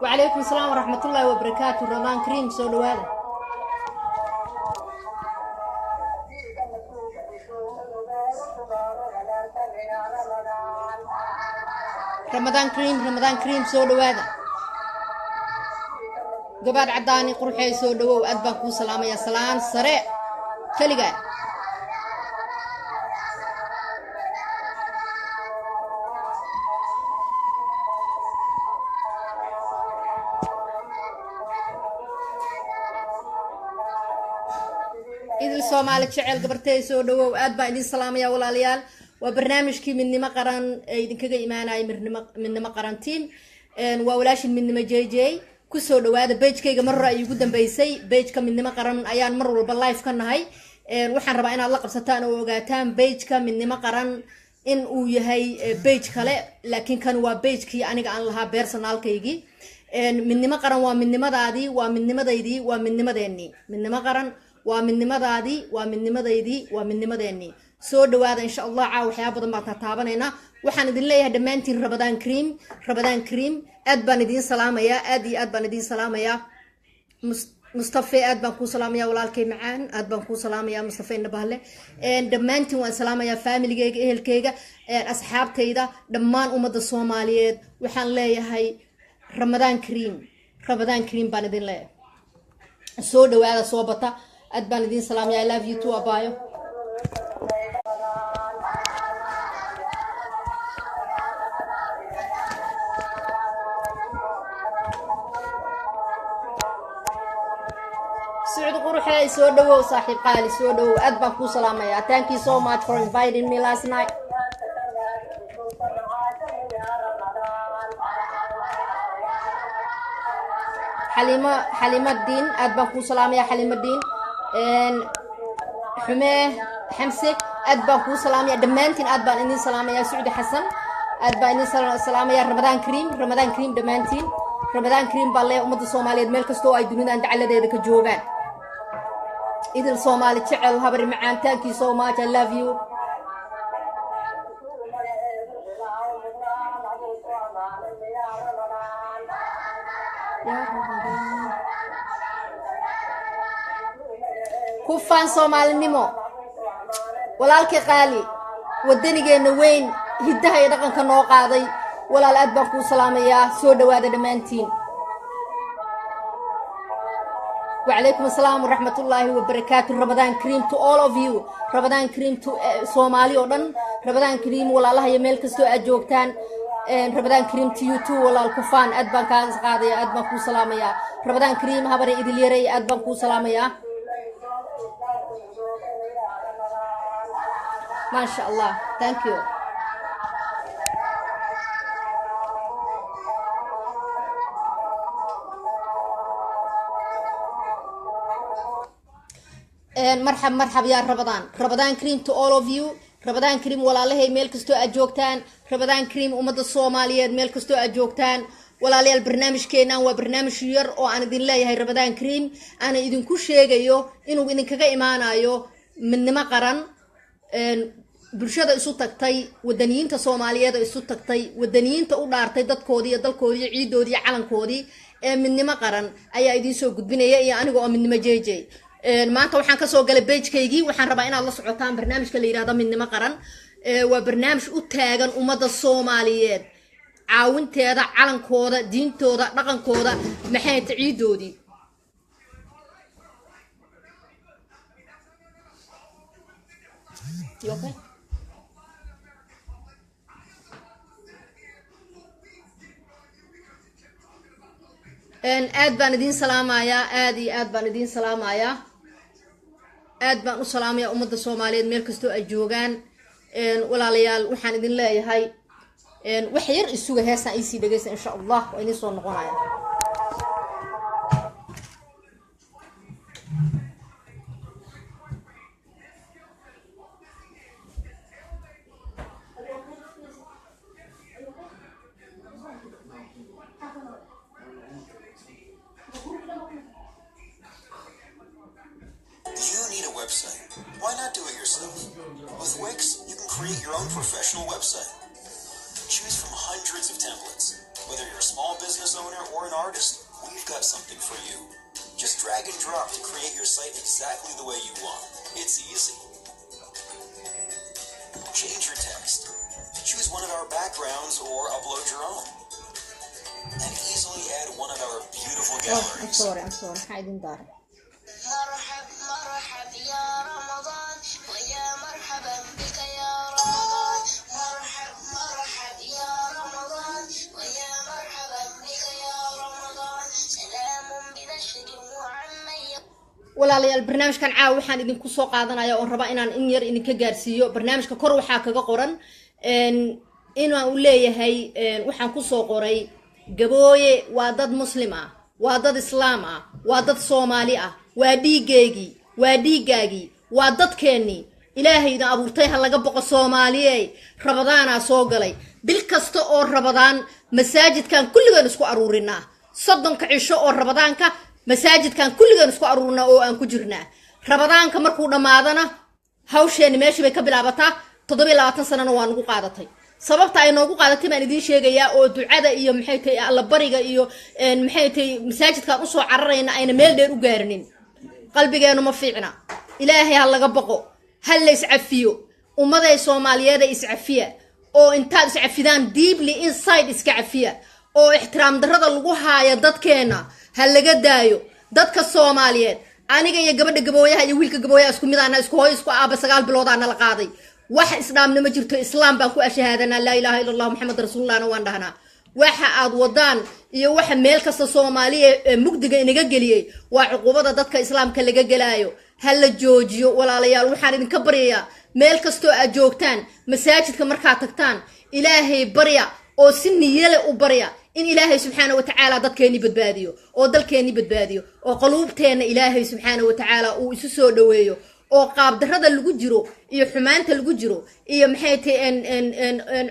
وعليكم السلام ورحمة الله وبركاته. رمضان كريم سولو هذا رمضان كريم سولو هذا قبل عداني قرحي سولو وأدبكو سلام يا سلام سريع كليقا مالك شعل قبرتي سو دو aad baan idin salaamaya walaalayaal waa barnaamijkii midnimo qaran ee idin kaga iimaanay midnimo qaran team waa walaashin midnimo JJ ku soo dhawaada page-kayga mar ay ugu dambeysay page-ka midnimo qaran ayaan mar walba live ka nahay waxaan rabaa inaad la qabsataan oo ogaataan page-ka midnimo qaran in uu yahay page kale laakiin kan waa page-kii aniga aan lahaa personalkaygi midnimo qaran waa midnimadaadii waa midnimadeydii waa midnimadeennii midnimo qaran waa midnimadaadii waa midnimadeydii waa midnimadeennii soo dhawaada insha Allah caaw waxyaabo badan baan taabanayna waxaan idin leeyahay dhamaantiin Ramadan Kareem aad baan idin salaamayaa aad iyo aad baan idin salaamayaa Mustafa aad baan ku salaamayaa walaalkay macaan aad baan ku salaamayaa Mustafa Nabahle dhamaantiin waan salaamayaa family-gayga ehelkayga asxaabtayda dhammaan ummadda Soomaaliyeed waxaan leeyahay Ramadan Kareem baan idin leeyahay soo dhawaada soo bata aad baan idin salaamaya I love you too abayo Saud Quruxay soo dhawow saaxiib qaali soo dhawow aad baan ku salaamaya thank you so much for inviting me last night حليمة الدين أدبان كو سلام يا حليمة الدين حماه حمسك أدبان كو سلام يا دمانتين أدبان إني سلام يا سعودي حسن أدبان إني سلام يا رمضان كريم دمانتين رمضان كريم بالله أمد الصومالية ملك استوى أي دنيا عند على ذلك الجوبان إذا الصومالي تشعل هبر معان thank you so much I love you كفان صومال نمو walaalkay qaali wadanigeena weyn hidaha iyo dhaqanka noo qaaday walaal aad baan ku salaamayaa soo dhawaada dhamaantiin وعليكم السلام ورحمة الله وبركاته رمضان كريم to all of you رمضان كريم to Somali ودن رمضان كريم ولا الله يميل كستو أجوكتان رمضان كريم to you too ولا الكفان أدبان كاز قاضي أدبان كو سلاميا رمضان كريم هبري إدليري أدبان كو سلاميا ما شاء الله thank you مرحب يا رمضان كريم to all of you رمضان كريم ولا الله ميل كستو أجوكتان رمضان كريم أمد الصوماليات ميل كستو أجوكتان ولا لي البرنامج كينا وبرنامج ير أو أنا دين لا هي رمضان كريم أنا إذن كل شيء جيو إنه إذن كجا إيمانا يو من ما قرن برشة إسوت تكتي ودنيين تصوماليات إسوت تكتي ودنيين تقول دad koodi dal koodi ciidoodi calan koodi من ما قرن أي إذن سو قد بني يا أنا جو من ما جي maanta waxaan ka soo galay page-kaygii waxaan rabaa inaad la socotaan barnaamijka la yiraahdo midnimo qaran waa barnaamij u taagan ummadda Soomaaliyeed caawinteeda calankooda diintooda dhaqankooda maxay ciidoodii okay aad baan idin salaamayaa aad iyo aad baan idin salaamayaa aad baan u salaamayaa ummadda Soomaaliyeed meel kasto ay joogaan walaalayaal waxaan idin leeyahay wax yar isuga heesaan ii sii dhageysan insha Allah waa idin soo noqonaya With Wix, you can create your own professional website. Choose from hundreds of templates. Whether you're a small business owner or an artist, we've got something for you. Just drag and drop to create your site exactly the way you want. It's easy. Change your text. Choose one of our backgrounds or upload your own. And easily add one of our beautiful galleries. I'm sorry. Hiding that. مرحب مرحب يا رمضان ويا مرحبا بك يا رمضان مرحب مرحب يا رمضان ويا مرحبا بك يا رمضان سلام بنشر وعمي walaalayaal barnaamijkan caawa waxaan idinku soo qaadanaya oo raba inaan in yar idinka gaarsiiyo barnaamijka kor waxaa kaga qoran inaan u leeyahay waxaan ku soo qoray gabooye waa dad muslim ah waa dad islaam ah waa dad Soomaali ah waa dhiigaagii waa dadkeennii ilaahayna abuurtay ha laga boqo Soomaaliyeey rabadaana soo galay bil kasta oo rabadaan masaajidkan kulligood isku aruurinaa 30 cisho oo rabadaanka masaajidkan kulligood isku aruurinaa oo aan ku jirnaa rabadaanka markuu dhamaadana hawsheeni meeshii bay ka bilaabataa 27 sanana waa nagu qaadatay sababta ay noogu qaadatay baan idin sheegayaa oo ducada iyo maxay tahay alla bariga iyo maxay tahay masaajidkan u soo cararayna ayna meel dheer u gaarinin qalbigeenu ma fiicna ilaahay ha laga boqo hal la iscafiyo ummaday Soomaaliyeed ay iscafiya oo intaad iscafidaan deeply inside iska cafiya oo ixtiraam darrada lagu haayo dadkeena ha laga daayo dadka Soomaaliyeed aniga iyo gabadha gabooyaha iyo wiilka gabooyaha isku mid ahna isku hooy isku aaba 9 bilood aan la qaaday wax islaamna ma jirto islaam baan ku ashahadana la ilaaha illa allah muhammad rasuulullah waan dhahnaa waxa aad wadaan iyo waxa meel kasta Soomaaliya mugdiga inaga galiyay waa cuqubada dadka islaamka laga galaayo hal la joojiyo walaalayaal waxaan idinka baryayaa meel kasto aad joogtaan masaajidka markaa tagtaan ilaahay barya oo si niyale u barya in ilaahay subxaanahu wa ta'ala dadkeeni badbaadiyo oo dalkeeni badbaadiyo oo quluubteena ilaahay subxaanahu wa ta'ala uu isu soo dhaweeyo oo qaab darrada lagu jiro iyo xumaanta lagu jiro iyo maxay tahay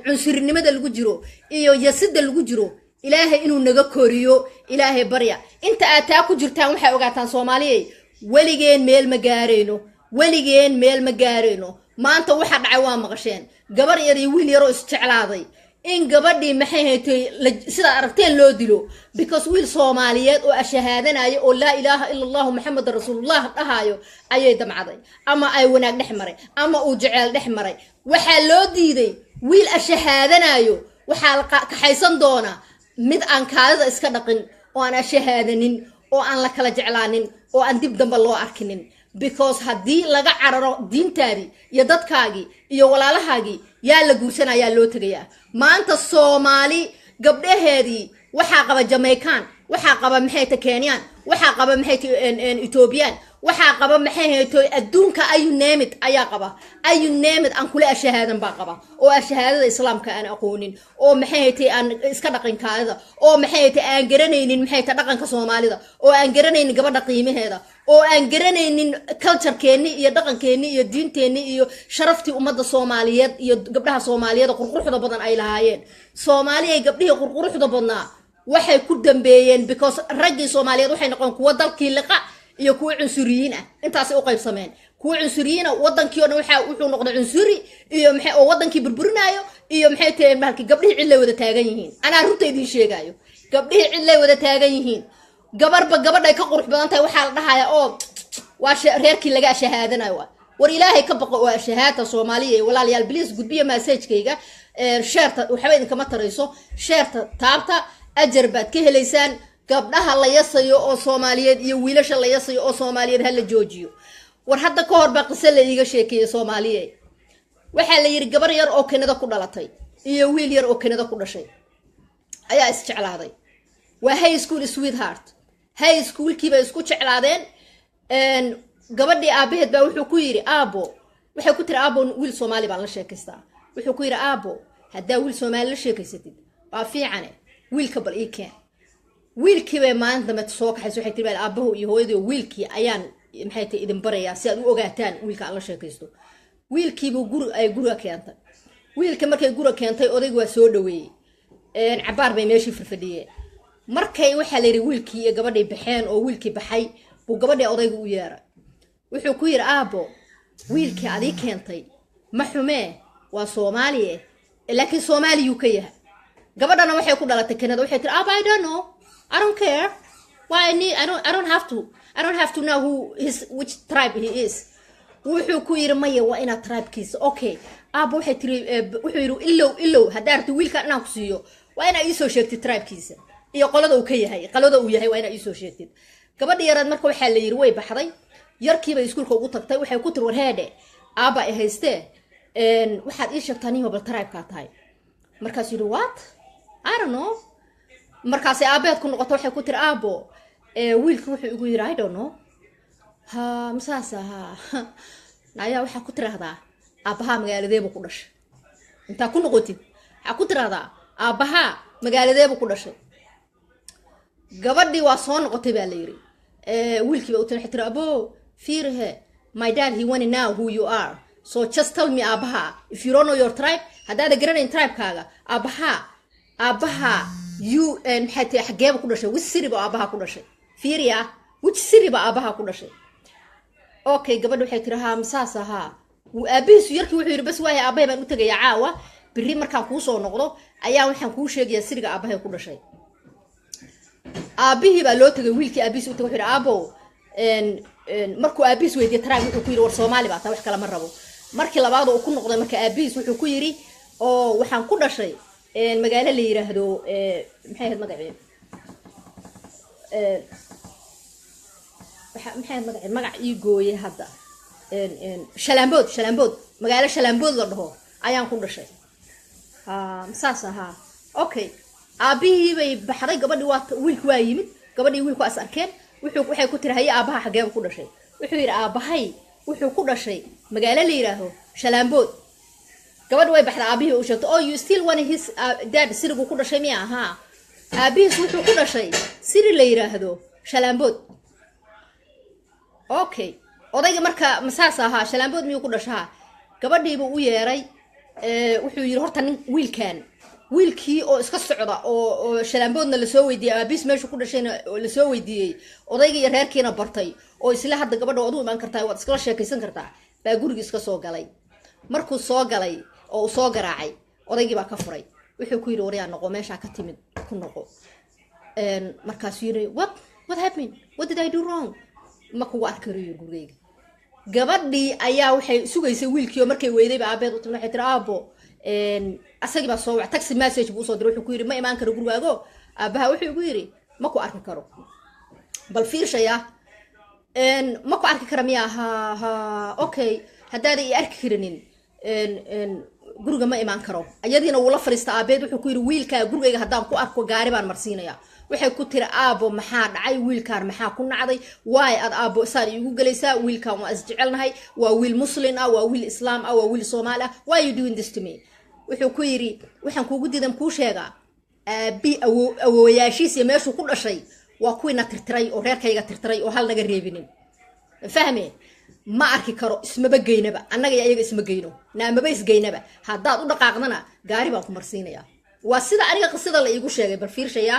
cunsurinimada lagu jiro iyo yasida lagu jiro ilaahay inuu naga koriyo ilaahay barya inta aad taa ku jirtaan waxay ogaataan Soomaaliyeey waligeen meel ma gaareyno maanta waxa dhacay waa maqasheen gabar yar iyo wiil yar oo isjeclaaday in gabadhii maxay haytay sida aragteen loo dilo because wiil Soomaaliyeed oo ashahaadanaayo oo la ilaaha illa allah muhammad rasuulullah dhahayo ayay damcaday ama ay wanaag dhex maray ama uu jecel dhex maray waxa loo diiday wiil ashahaadanaayo waxa la kaxaysan doona mid aan kaadida iska dhaqin oo aan ashahaadanin oo aan la kala jeclaanin oo aan dib dambe loo arkinin because haddii laga cararo diintaadi iyo dadkaagi iyo walaalahaagi yaa la guursanaya loo tagayaa maanta Soomaali gabdhaheedii waxa qaba Jamaican waxa qaba maxay ta Kenyan waxa qaba maxay ta Ethiopian waxa qaba maxay ta adduunka ayu name it ayaa qaba ayu name it aan kula ashahaadan baa qaba oo ashahaadada islaamka aan aqoonin oo maxay ta aan iska dhaqan kaada oo maxay ta aan garanaynin maxay ta dhaqanka Soomaalida oo aan garanaynin gabadha qiimaheeda oo aan garanaynin culture-keeni iyo dhaqankeeni iyo diinteeni iyo sharaftii ummadda Soomaaliyeed iyo gabdhaha Soomaaliyeed qurquruxda badan ay lahaayeen Soomaaliya gabdhihii qurquruxda badnaa waxay ku dambeeyeen because raggii Soomaaliyeed waxay noqon kuwa dalkii liqa iyo kuwa cunsuriyiin ah intaas ay u qaybsameen kuwa cunsuriyiin wadankii oo waxa wuxuu noqday cunsuri iyo maxay oo wadankii burburinayo iyo maxay tahay markii gabdhihii cid lay wada taagan yihiin ana runta idin sheegayo gabdhihii cid lay wada taagan yihiin gabarba gabadhay ka qurux badan tahay waxa la dhahayaa oo waa reerkii laga shahaadanayo war ilaahay ka baqo oo shahaada Soomaaliyeed walaalayaal please gudbiya message-kayga share waxba idin kama tarayso share taabta ajar baad ka helaysaan gabdhaha la yasayo oo Soomaaliyeed iyo wiilasha la yasayo oo Soomaaliyeed hal la joojiyo war hadda ka hor baa qisa la iiga sheekay Soomaaliyeed waxa la yiri gabar yar oo Kanada ku dhalatay iyo wiil yar oo Kanada ku dhashay ayaa is jeclaaday waa high school sweetheart high school kiiba isku jeclaadeen gabadhii aabaheed baa wuxuu ku yiri aabo waxay ku tiri aabo wiil Soomaali baan la sheekaystaa wuxuu ku yiri aabo hadaa wiil Soomaali la sheekaysatid waa fiican wiilka bal ii keen wiilkii bay maanta ma soo kaxayso waxay tiri aabahu iyo hooyadii wiilkii ayaan maxay tahay idin barayaa si aad u ogaataan wiilka aan la sheekaysto wiilkii buu guriga keentay wiilka markay guriga keentay odaygu waa soo dhaweeyay cabaar bay meeshii firfadhiyeen markay waxa la yiri wiilkii iyo gabadhii baxeen oo wiilkii baxay buu gabadhii odaygu u yeeray wuxuu ku yiri aabo wiilkii adii keentay ma xumee waa soomaaliye laakiin soomaaliyuu ka yahay gabadhana waxay ku dhalatay Canada waxay tiri I don't know I don't care why I don't have to know which tribe he is wuxuu ku yiri maya waa ina tribekiisa okay aabo waxay tiri wuxuu yiri illow hadaartu wiilka inaan ku siiyo waa ina ii soo sheegtay tribekiisa iyo qolada uu ka yahay qalada uu yahay waa ina ii soo sheegtay gabadha yaraad marka waxa la yiri way baxday yarkiiba iskuulka ugu tagtay waxay ku tiri warheede aaba ay haystee waxaad ii sheegtaa nin wabal tribe-ka tahay markaas yiri what I don't know markaas aabeed ku noqoto waxay ku tiri aabo wiilku wuxuu igu yiri I don't know ha masaasa ha naya waxa ku tiraahdaa aabaha magaaladeebu ku dhashay inta ku noqotid waxa ku tiraahdaa aabaha magaaladeebu ku dhashay gabadhii waa soo noqotay baa la yiri wiilkiiba u tiri abo fiirhe my dad he want to know who you are so just tell me aabaha if you don't know your tribe hadaad garanayn tribe-kaaga aabaha you and xageeba ku dhashay which city ba aabaha ku dhashay fiiriya which city ba aabaha ku dhashay okay gabadhu waxay tiri ha masaas aha aabihiisu yarkii wuxuu yiri bas waay aabahay baan u tagayaa caawa biri markaan kuu soo noqdo ayaa waxaan kuu sheegayaa siriga aabahay ku dhashay aabihii baa loo tagay wiilkii aabihiis u tagay wuxuu yiri aabo markuu aabihiis weydiiyay tribe wuxuu ku yiri war Soomaali baa taa wax kale ma rabo markii labaad uu ku noqday marka aabihiis wuxuu ku yiri oo waxaan ku dhashay magaalo la yiraahdo maxay ahayd magaceeda magac ii gooyay hadda Shalambood magaalo Shalambood la dhaho ayaan ku dhashay masaas aha okay aabihii bay baxday gabadhii waa wiilku waa yimid gabadhii wiilku as arkeen waxay ku tiri hay aabaha xageeba ku dhashay wuxuu yiri aabahay wuxuu ku dhashay magaalo la yiraahdo Shalambood gabadhu way baxday aabihii uu sheegtay oh you still want his dad sirigu ku dhashay miya aha aabihiis wuxuu ku dhashay siri la yiraahdo Shalambood okay odayga marka masaas aha Shalambood miyuu ku dhashaa gabadhiiba u yeeray wuxuu yiri horta nin wiilkii oo iska socda oo Shalamboodna la soo weydiiyay aabihiis meesha ku dhashayna la soo weydiiyay odayga iyo reerkiina bartay oo isla hadda gabadha wadu iman kartaa waad iskala sheekaysan kartaa baa guriga iska soo galay markuu soo galay oo soo garaacay odaygii baa ka furay wuxuu ku yiri wariyaan noqo meesha ka timid ku noqo markaas yiri what happened what did I do wrong ma kugu arkariyo gurigeyga gabadhii ayaa waxay sugaysay wiilkii markay weydayba aabeed u timid waxay tiri aabo asagii baa soo wacay taxi message buu soo diray wuxuu ku yiri ma iman karo gurigaago aabaha wuxuu igu yiri ma ku arki karo bal fiirshaya ma ku arki karo miya ha okay hadaad ii arki karinin guriga ma iman karo ayadiina wuu la fariista aabeed wuxuu ku yiri wiilka gurigeyga hadaan ku arko gaari baan marsiinaya waxay ku tiri aabo maxaa dhacay wiilkaan maxaa ku nacday waay ad aabo saan igu galaysaa wiilkaan waa isjecelnahay waa wiil muslim ah waa wiil islaam ah waa wiil Soomaali ah why you doing this to me wuxuu ku yiri waxaan kuugu diidan kuu sheegaa aabi awooyaashiis iyo meeshuu ku dhashay waa kuwina tirtiray oo reerkayga tirtiray oo hal naga reebinin fahme ma arki karo ismaba geynaba annaga iyo ayaga isma geyno naamaba isgeynaba haddaad u dhaqaaqdana gaari baan ku marsiinaya waa sida aniga qisada la iigu sheegay bal fiirshaya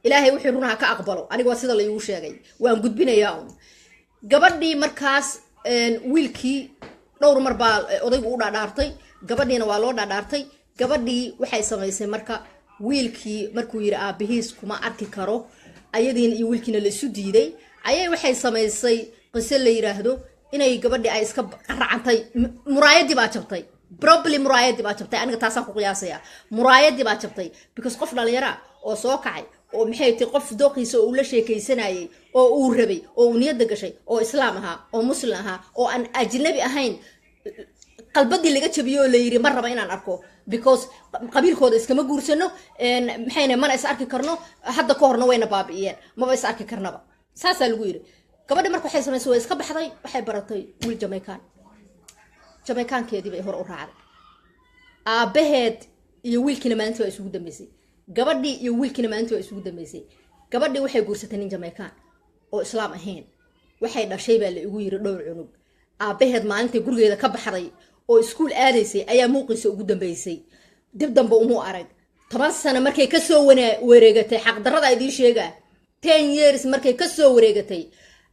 ilaahay wuxuu runaha ka aqbalo aniga waa sida la iigu sheegay waan gudbinayaa gabadhii markaas wiilkii dhowr mar baa odaygu u dhaadhaartay gabadhiina waa loo dhaadhaartay gabadhii waxay samaysay marka wiilkii markuu yiri aabihiis kuma arki karo ayadiina iyo wiilkiina la isu diiday ayay waxay samaysay qiso la yiraahdo inay gabadhii ay iska qaracantay muraayadii baa jabtay probably muraayadii baa jabtay aniga taasaan ku qiyaasaya muraayadii baa jabtay because qof dhalinyara oo soo kacay oo maxay tahay qof dooqiisa oo la sheekaysanayay oo uu rabay oo uu niyad gashay oo islaam aha oo muslim aha oo aan ajnabi ahayn qalbadii laga jabiyo la yiri ma raba inaan arko because qabiilkooda iskama guursano maxayna mana is arki karno hadda ka horna wayna baabi'iyeen maba is arki karnaba saasa lagu yiri gabadha markuu waxay samaysay way iska baxday waxay baratay wiil Jamaican-keedii bay hor u raacday aabaheed iyo wiilkiina maalintii waa isugu dambeysay gabadhii iyo wiilkiina maalintii waa isugu dambeysay gabadhii waxay guursatay nin Jamaican oo islaam ahayn waxay dhashay baa la igu yiri dhowr cunug aabaheed maalintii gurigeeda ka baxday oo iskuul aadaysay ayaa muuqiisa ugu dambeysay dib dambe uma arag 10 sano markay ka soo wareegatay xaq darrada ay idin sheegaa 10 years markay ka soo wareegatay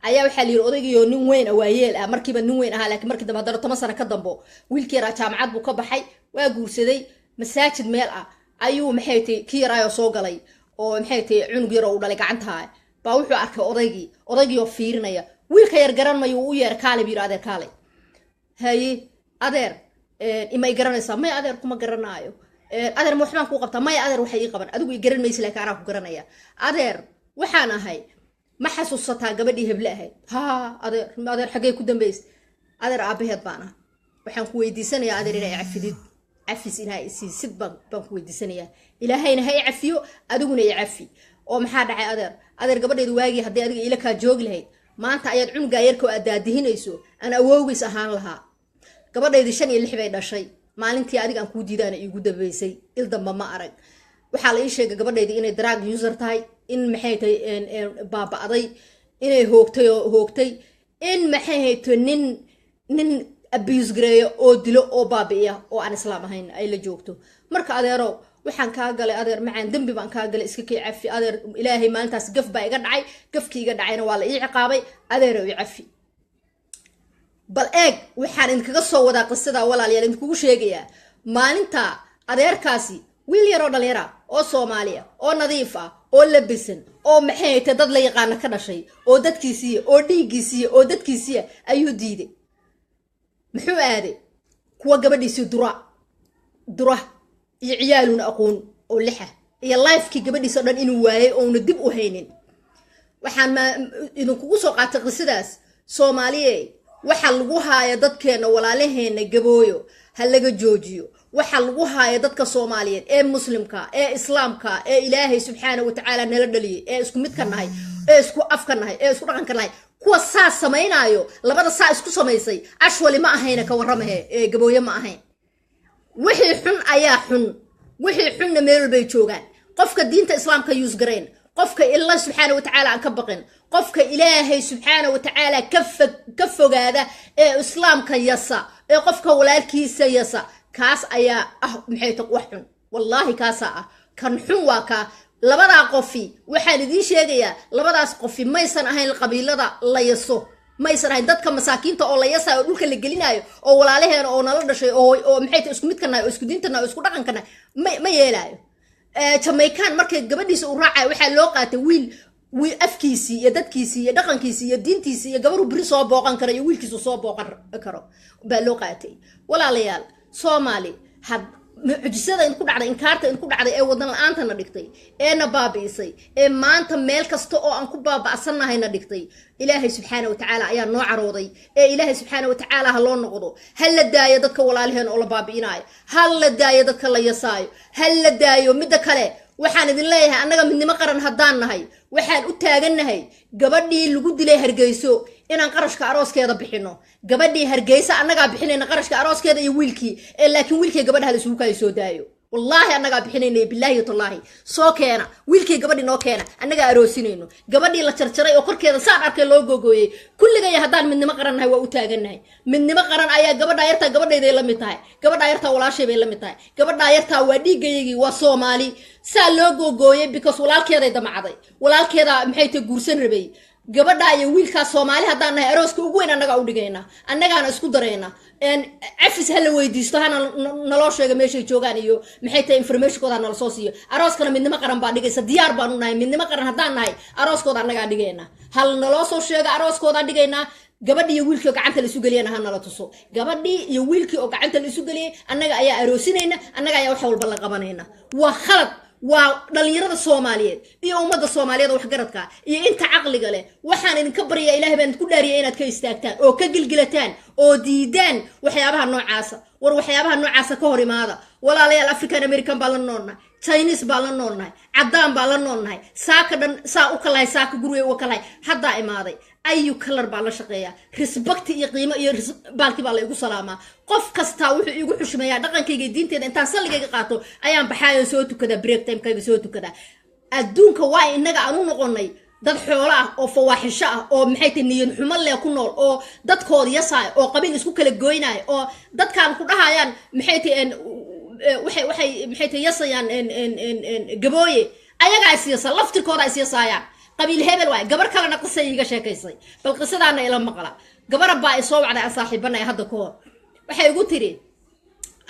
ayaa waxaa la yiri odaygiyo nin weyn awaayeel ah markiiba nin weyn ahaa laakiin markii dambe daro 10 sano ka dambo wiilkii yaraa jaamacad buu ka baxay waa guursaday masaajid meel ah ayuu maxay tahay kii yaraayo soo galay oo maxay tahay cunug yar oo u dhalay gacantaa baa wuxuu arkay odaygii oo fiirinaya wiilka yar garan mayu u yeer kaale biir adeer kaale haye adeer imay garanaysaa may adeer kuma garanaayo adeer ma waxbaan ku qabtaa may adeer waxay ii qaban adigu i garan maysid laakiin anaa ku garanaya adeer waxaan ahay ma xasuusataa gabadhii heble ahayd ha adeer xagee ku dambaysay adeer aabaheed baan ah waxaan ku weydiisanayaa adeer inay cafidid cafis inaa isiisid baan ku weydiisanayaa ilaahayna ha i cafiyo adiguna i cafi oo maxaa dhacay adeer gabadheedu waagii haddii adiga ila kaa joogi lahayd maanta ayaad cunugaa yarka oo aad daadihinayso aan awowgiis ahaan lahaa gabadheedii 5 iyo 6 bay dhashay maalintii adiga aan kuu diidaana iigu dambaysay il damba ma arag waxaa la ii sheegay gabadheedii inay drug user tahay in maxay tahay baaba'day inay hoogtay in maxay hayto nin abuse gareeyo oo dilo oo baabi'iya oo aan islaam ahayn ay la joogto marka adeero waxaan kaa galay adeer macaan dambi baan kaa galay iska kii cafi adeer ilaahay maalintaas gaf baa iga dhacay gafkii iga dhacayna waa la ii ciqaabay adeero i cafi bal eeg waxaan idinkaga soo wadaa qisada walaalayaal idinkugu sheegayaa maalinta adeerkaasi wiil yar oo dhalinyara oo Soomaaliya oo nadiif ah oo labisan oo maxay tahay dad la yaqaan ka dhashay oo dadkiisii oo dhiigiisii oo dadkiisii ayuu diiday muxuu aaday kuwa gabadhiisii dura iyo ciyaaluna aqoon oo lixa iyo lifekii gabadhiisa dhan inuu waayay oo una dib u haynin waxaan idinkugu soo qaatay qisadaas Soomaaliye waxa lagu haaya dadkeena walaalaheena gabooyo ha laga joojiyo waxa lagu haaya dadka Soomaaliyeed ee muslimka ee islaamka ee Ilaahay subxaanahu wa ta'ala nala dhaliyay ee isku mid ka nahay ee isku afka nahay ee isku dhaqan ka nahay kuwa saa sameynaayo labada saa isku sameysay ashwali ma ahayna ka waramahe ee gabooyo ma ahayn wixii xun ayaa xun wixii xunna meel bay joogaan qofka diinta islaamka use gareyn qofka Allah subhanahu wa ta'ala aan ka baqin qofka Ilaahay subhanahu wa ta'ala ka fogaada ee islaamka yasa ee qofka walaalkiisa yasa kaas ayaa maxay tahay wax xun wallahi kaas kan xun waa ka labada qofi waxaan idin sheegayaa labadaas qofi maysan ahayn qabiilada la yaso maysan ahayn dadka masaakiinta oo la yasayo dhulka la gelinayo oo walaalaheena oo nala dhashay oo maxay tahay isku mid kana oo isku diintana oo isku dhaqan kana ma yeelaayo Jamaican markay gabadhiisa u raacay waxa loo qaatay wiil afkiisi iyo dadkiisi iyo dhaqankiisi iyo diintiisi iyo gabar bari soo booqan kara iyo wiilkiisu soo booqan karo baa loo qaatay walaalayaal Soomaali had mucjisada in ku dhacday inkaarta in ku dhacday ee wadan la'aanta na dhigtay ee na baabiisay ee maanta meel kasta oo aan ku baaba'sanahay na dhigtay Ilaahay subhanahu wa ta'ala ayaa noo carooday ee Ilaahay subhanahu wa ta'ala ha loo noqdo hal la daayo dadka walaalaheen oo la baabiinayo hal la daayo dadka la yasaayo hal la daayo mid kale waxaan idin leeyahay annaga midnimo qaran hadaan nahay waxaan u taaganahay gabadhii lagu dilay Hargeyso inaan qarashka arooskeeda bixino gabadhii Hargeysa annaga bixinayna qarashka arooskeeda iyo wiilkii laakiin wiilkii gabadha la suuqay soo daayo wallahi annaga bixinayna billahi tallahi soo keena wiilkii gabadhii noo keena annaga aroosinayno gabadhii la jarjaray oo korkeeda saan arkay loo googooyay kulliga hadaan midnimo qaran nahay waa u taaganahay midnimo qaran ayaa gabadha yarta gabadheeday la mid tahay gabadha yarta walaashay bay la mid tahay gabadha yarta waa dhiigaygi waa Soomaali saa loo googooyay because walaalkeeday damacday walaalkeeda maxay tahay guursan rabay gabadha iyo wiilka Soomaali hadaan nahay arooska ugu weyn annaga u dhigayna annagaana isku dareyna afis hal weydiisto hana naloo sheega meeshay joogaan iyo maxay tahay information kooda nala soo siiyo arooskana midnimo qaran baa dhigaysa diyaar baan u nahay midnimo qaran hadaan nahay arooskooda annaga dhigayna hal naloo soo sheega arooskooda dhigayna gabadhii iyo wiilkii oo gacanta la isu galiyana ha nala tuso gabadhii iyo wiilkii oo gacanta la isu galiyay annaga ayaa aroosinayna annaga ayaa wax walba la qabanayna waa khalad waa dhalinyarada Soomaaliyeed iyo ummadda Soomaaliyeed wax garadka iyo inta aqliga leh waxaan idinka bariyaa Ilaahay baan ku dhaariyay inaad ka istaagtaan oo ka gilgilataan oo diidaan waxyaabaha noocaas war waxyaabaha noocaas ka hor imaada walaalayaal African American baa la noolnahay Chinese baa la noolnahay cadaan baa la noolnahay saaka dhan saa u kalahay saaka guriga u kalahay hadda imaaday ayu color baa la shaqeeyaa respect iyo qiimo iyo baalki baa la igu salaamaa qof kasta wuxuu igu xushmeeyaa dhaqankayga diinteeda intaan salligayga qaato ayaan baxaayo soo tukada break time kayga soo tukada adduunka waa inaga aan u noqonay dad xoolo ah oo fawaaxisho ah oo maxay tahay niyad xumo leh ku nool oo dadkooda yasaay oo qabiil isku kala gooynay oo dadkaan ku dhahayaan maxay tahay waxay maxay tahay yasayaan gabooye ayaga ay siyaasa laftirkooda ay siyaasayaan qabiil hebel waay gabar kalena qisay iga sheekaysay bal qisadaana ila maqla gabar baa ay soo wacday saaxiibana hadda ka hor waxay igu tiri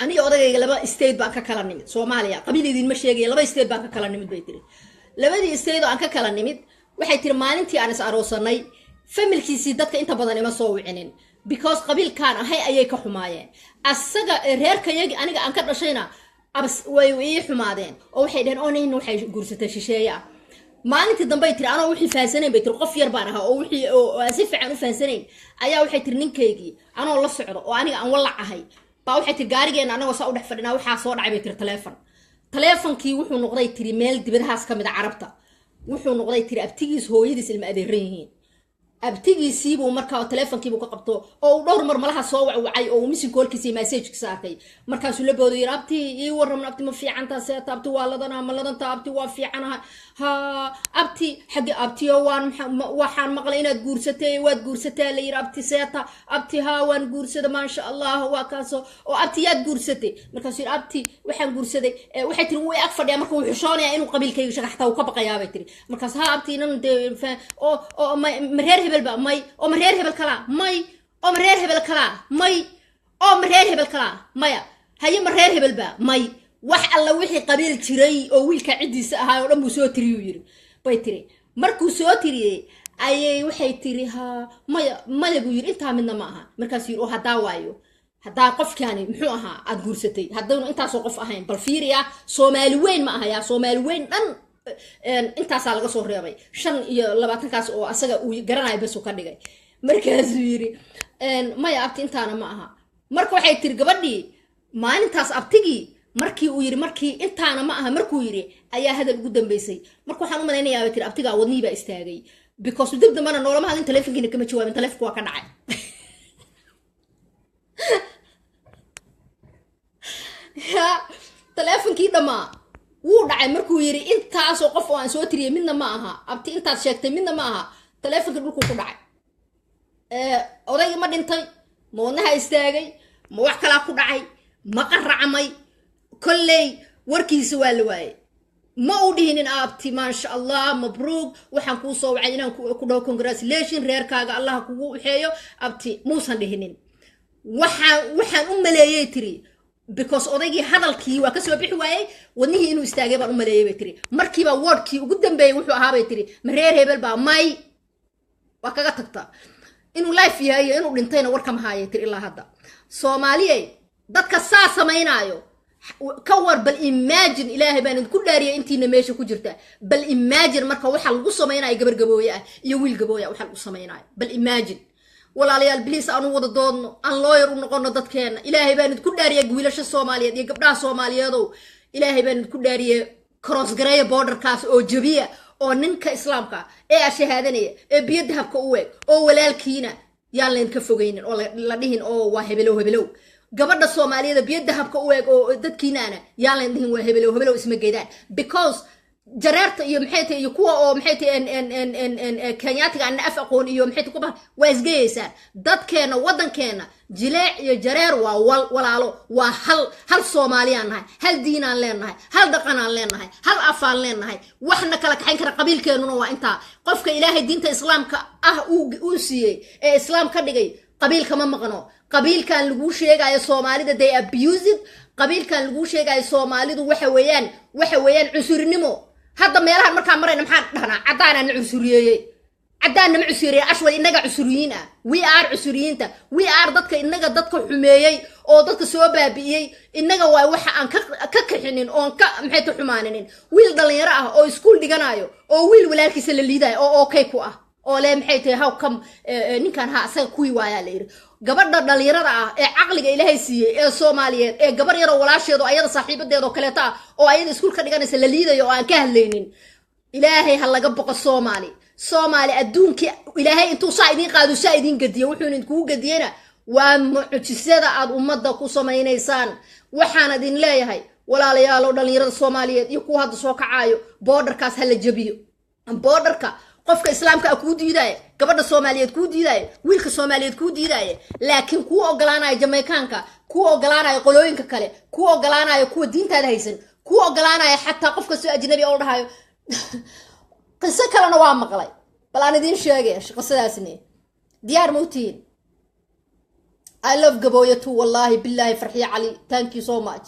aniga odagayga laba state baan ka kala nimid Soomaaliya qabiil idin ma sheegay laba state baan ka kala nimid bay tiri labadii state oo aan ka kala nimid waxay tiri maalintii aan is aroosanay familkiisii dadka inta badan ima soo wicinin because qabiilkaan ahay ayay ka xumaayeen asaga reerkayagi aniga aan ka dhashayna abs way ii xumaadeen oo waxay dhaheen oo nin waxay guursatay shisheeye ah maalintii dambe ay tiri anoo wixii fahansanay bay tiri qof yar baan ahaa oo wixii oo si fiican u fahansanay ayaa waxay tiri ninkaygii anoo la socdo oo aniga aan walac ahay baa waxay tiri gaarigeena anagoo saa u dhex fadhinaa waxaa soo dhacay bay tiri taleefankii wuxuu noqday tiri meel dibadahaas ka mid a carabta wuxuu noqday tiri abtigiis hooyadiis ilma adeeran yihiin abtigiisiibuu markaa taleefankiibuu ka qabto oo uu dhowr mar malaha soo wacwacay oo uu missing callkiisa message-kiisa arkay markaasuu la boodo yiri abti ii warramna abti ma fiicantaa seeta abti waa ladana ma ladanta abti waa fiicanaha ha abti xagga abtiyo waxaan maqlay inaad guursatay waad guursatay la yiri abti seeta abti ha waan guursada maasha Allah waa kaaso oo abti yaad guursatay markaasuu yiri abti waxaan guursaday waxay tiri way ag fadhiya marka uu xushoonaya inuu qabiilkayga shaqaxta uu ka baqayaa bay tiri markaas ha abti nan oo mareer hebel ba may oo mareer hebel kala may oo mareer hebel kala may oo mareer hebel kala maya haye mareer hebel ba may wax alla wixii qabiil jiray oo wiilka cidiisa ahaa oo dhan buu soo tiriyay yiri bay tiri markuu soo tiriyay ayay waxay tiri ha maya buu yiri inta midna ma aha markaas yiri oo hadaa waayo hadaa qofkaani muxuu ahaa aad guursatay hadana intaas oo qof ahayn bal fiiriya Soomaali weyn ma aha ya Soomaali weyn dhan intaas laga soo reebay 25 kaas oo asaga uu garanay bas uu ka dhigay markaas uu yiri maya abti intaana ma aha marka waxay tiri gabadhii maalintaas abtigii markii uu yiri markii intaana ma aha markuu yiri ayaa hadal ugu dambeysay marka waxaan u maleynayaa ay tiri abtiga wadnihi baa istaagay because dib dambana noolama hadin telefonkiina kama jawaabin telefonku waa ka dhacay ya telefonkii dhamaa wuu dhacay markuu yiri intaas oo qof oo aan soo tiriyay midna ma aha abti intaas sheegtay midna ma aha telefonka dhulku ku dhacay odayga ma dhintay ma wadnaha istaagay ma wax kala ku dhacay ma qaracmay kolley warkiisa waa la waayay ma u dhihinin abti maasha Allah mabruuk waxaan ku soo wacay inaan ku dhaw congratulations reerkaaga Allah kugu uxeeyo abti muusan dhihinin waxaan u maleeyay tiri because odaygii hadalkii waa ka soo bixi waayay wadnihii inuu istaagay baan u maleeyay bay tiri markiiba wordkii ugu dambeeyay wuxuu ahaa bay tiri mareer hebel baa may waa kaga tagta inuu life yahay inuu dhintayna warka ma haayay tiri ilaa hadda Soomaaliyeed dadka saa sameynaayo ka war bal imagine ilaahay baan idinku dhaariyay intiina meesha ku jirta bal imagine marka waxa lagu sameeyay gabar gabooya ah iyo wiil gabooya waxa lagu sameeyay bal imagine walaalayaal please aanu wada doodno aan lawyer u noqono dadkeena ilaahay baan idinku dhaariyay wiilasha Soomaaliyeed iyo gabdhaha Soomaaliyeed oo ilaahay baan idinku dhaariyay cross gareeya borderkaas oo jabiya oo ninka islaamka ee shahaadanaya ee biyo dahabka u weeg oo walaalkiina yaan leen ka fogeynin oo la dhihin oo waa hebelow gabadha Soomaaliyeed biyo dahabka u weeg oo dadkiinaana yaan leen dhihin waa hebelow isma geedaan because jareerta iyo maxay tahay iyo kuwa oo maxay tahay Kenyaatiga aan af aqoon iyo maxay tahay kuba waa isgeeysan dadkeena wadankeena jileec iyo jareer waa walaalo waa hal Soomaaliyaan nahay hal diinaan leenahay hal dhaqanaan leenahay hal afaan leenahay waxna kala kaxayn kara qabiilkeenuna waa inta qofka Ilaahay diinta islaamka ah uu siiyay ee islaam ka dhigay qabiilka ma maqno qabiilkan lagu sheegayo Soomaalida they abused qabiilkan lagu sheegayo Soomaalidu waxa weeyaan cusurnimo hadda meelahan marka marayna maxaan dhahnaa cadaana cusuriyeeyay cadaana ma cusuriyeey ashway inaga cusuriyiin ah we are dadka inaga dadka xumeeyay oo dadka soo baabiiyay inaga waa waxa aan ka kaxinin oo ka maxay ta xumaaninin wiil dhalinyaro ah oo iskuul dhiganayo oo wiil walaalkiisa la liidayo oo okay ku ah oo le maxay tahay how come ninkan ha asaga kuwi waaya la yiri gabadha dhalinyarada ah ee aqliga Ilaahay siiyay ee Soomaaliyeed ee gabar yar oo walaasheedo ayada saaxiibadeed oo kaleeta oo ayada iskuul ka dhiganaysa la liidayo oo aan ka hadlaynin Ilaahay ha laga boqo Soomaali adduunka Ilaahay intuu saa idin qaado saa idin gadiyo wuxuu idinku gadiyana waa mucjisada aad ummadda ku sameeynaysan waxaan idin leeyahay walaalayaal oo dhalinyarada Soomaaliyeed iyo kuwa hadda soo kacaayo borderkaas ha la jabiyo borderka qofka islaamka ku diiday gabadha Soomaaliyeed ku diiday wiilka Soomaaliyeed ku diiday laakiin ku ogolaanay Jamaicanka ku ogolaanay qolooyinka kale ku ogolaanay kuwa diintaada haysan ku ogolaanay xataa qofka soo ajnabi oo dhahayo qiso kalena waa maqlay bal aan idiin sheegay qisadaasni diyaar muutiin I love Gaboya too wallahi billahi farxiya cali thank you so much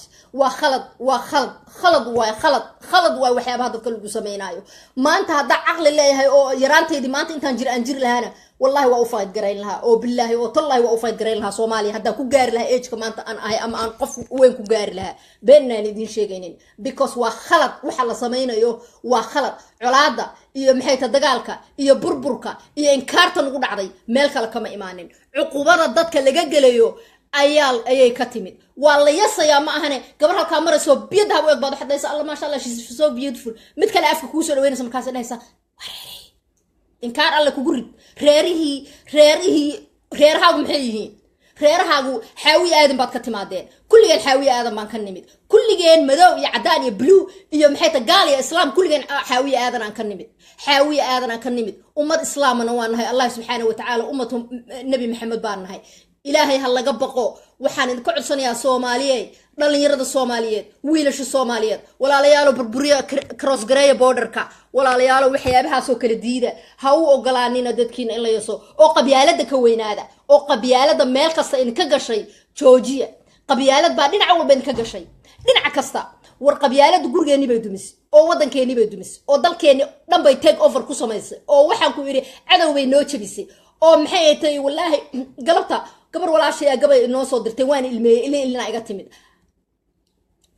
khalad waa waxyaabaha dadka lagu sameynaayo maanta hadda aqli leeyahay oo yaraanteedii maanta intaan aan jiri lahaana wallahi waa u fight garayn lahaa oo billahi oo tallahi waa u fight garayn lahaa Soomaaliya hadda ku gaari lahaa age-ka maanta aan ahay ama aan qof weyn ku gaari lahaa beenaan idin sheegaynin because waa khalad waxa la sameynayo waa khalad colaada iyo maxay ta dagaalka iyo burburka iyo inkaarta ugu dhacday meel kale kama imaanin cuqubada dadka laga gelayo ayay ka timid waa la yasaya ma ahane gabar halka marayso biyada hab u egbaado xadaysa Allah ma sha Allah she's so beautiful mid kale afka ku soo dhaweynaysa markaas dhahaysa inkaar alla kugu rid reerahaagu maxay yihiin reerahaagu xaawi aadan baad ka timaadeen kulligeen xaawi aadan baan ka nimid kulligeen madow iyo cadaan iyo blue iyo maxay ta gaal iyo islaam kulligeen xaawi aadan aan ka nimid ummad islaamana waan nahay Allah subhanahu wa ta'ala ummatu nabi Muhammad baan nahay ilaahay ha laga baqo waxaan idin ka codsanayaa Soomaaliyeed dhalinyarada Soomaaliyeed wiilasha Soomaaliyeed walaalayaal burburiya cross gareeya borderka walaalayaal waxyaabahaas oo kala diida ha u ogolaanina dadkiina in la yeeso oo qabyaalada ka weynaada oo qabyaalada meel kasta in ka gashay joojiya qabyaalad baa dhinac walba in ka gashay dhinac kasta war qabyaalada gurigeeni bay dumis oo wadankeeni bay dumis oo dalkeeni dhan bay take over ku samaysay oo waxaan ku yiri cadow bay noo jabisay oo maxay tahay wallahi galabta gabar walaashay gabay inoo soo dirtay waan ilmeeyay ilaa iga timid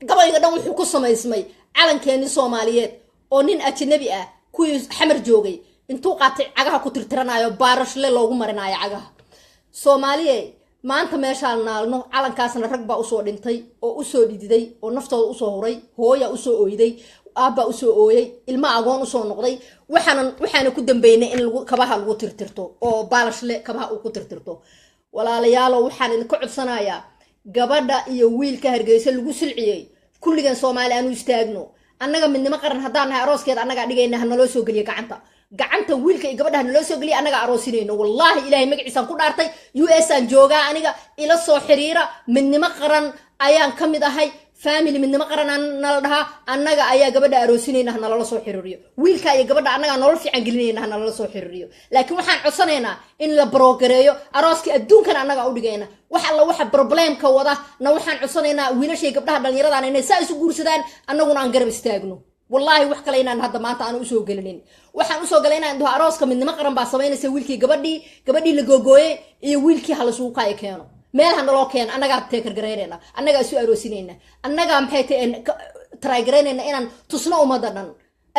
gabayga dhan wuxuu ku samaysmay calankeeni Soomaaliyeed oo nin ajnabi ah kuwii xamar joogay intuu qaatay cagaha ku tirtiranayo baarashle loogu marinayo cagaha Soomaaliyeed maanta meeshaan naalno calankaasna rag baa u soo dhintay oo u soo dhididay oo naftooda u soo huray hooya u soo ooyday aabba u soo ooyay ilma agoon u soo noqday waxaana ku dambeynay in kabaha lagu tirtirto oo baalashle kabaha uu ku tirtirto walaalayaal waxaan idinka codsanayaa gabadha iyo wiilka Hargeysa lagu silciyay kulligan Soomaali aanu istaagno annaga midnimo qaran hadaan nahay arooskeed annaga dhigayna naloo soo galiyo gacanta wiilka iyo gabadha naloo soo galiyo annaga aroosinayno wallahi ilaahay magaciisa ku dhaartay US aan joogaa aniga ila soo xiriira midnimo qaran ayaan kamid ahay family midnimo qaran nala dhaha annaga ayaa gabadha aroosinayna nala soo xiriiriyo wiilka iyo gabadha annaga nolol fiican gelinayna nala soo xiriiriyo laakiin waxaan codsanaynaa in la brokereeyo arooska adduunkan annaga u dhigayna waxa problemka wada na waxaan codsanaynaa wiilasha iyo gabdhaha dhalinyarada inay saa isu guursadaan annaguna aan garab istaagno wallahi wax kale inaan hadda maanta aan u soo galinin waxaan u soo galaynaa inuu arooska midnimo qaran baa sameynaysa wiilkii gabadhii la googooyay iyo wiilkii hal isugu kay keeno meel han loo keen annaga teekar gareynayna annaga isu aroosinayna annaga maxay tahay try gareynayna inaan tusno umada dhan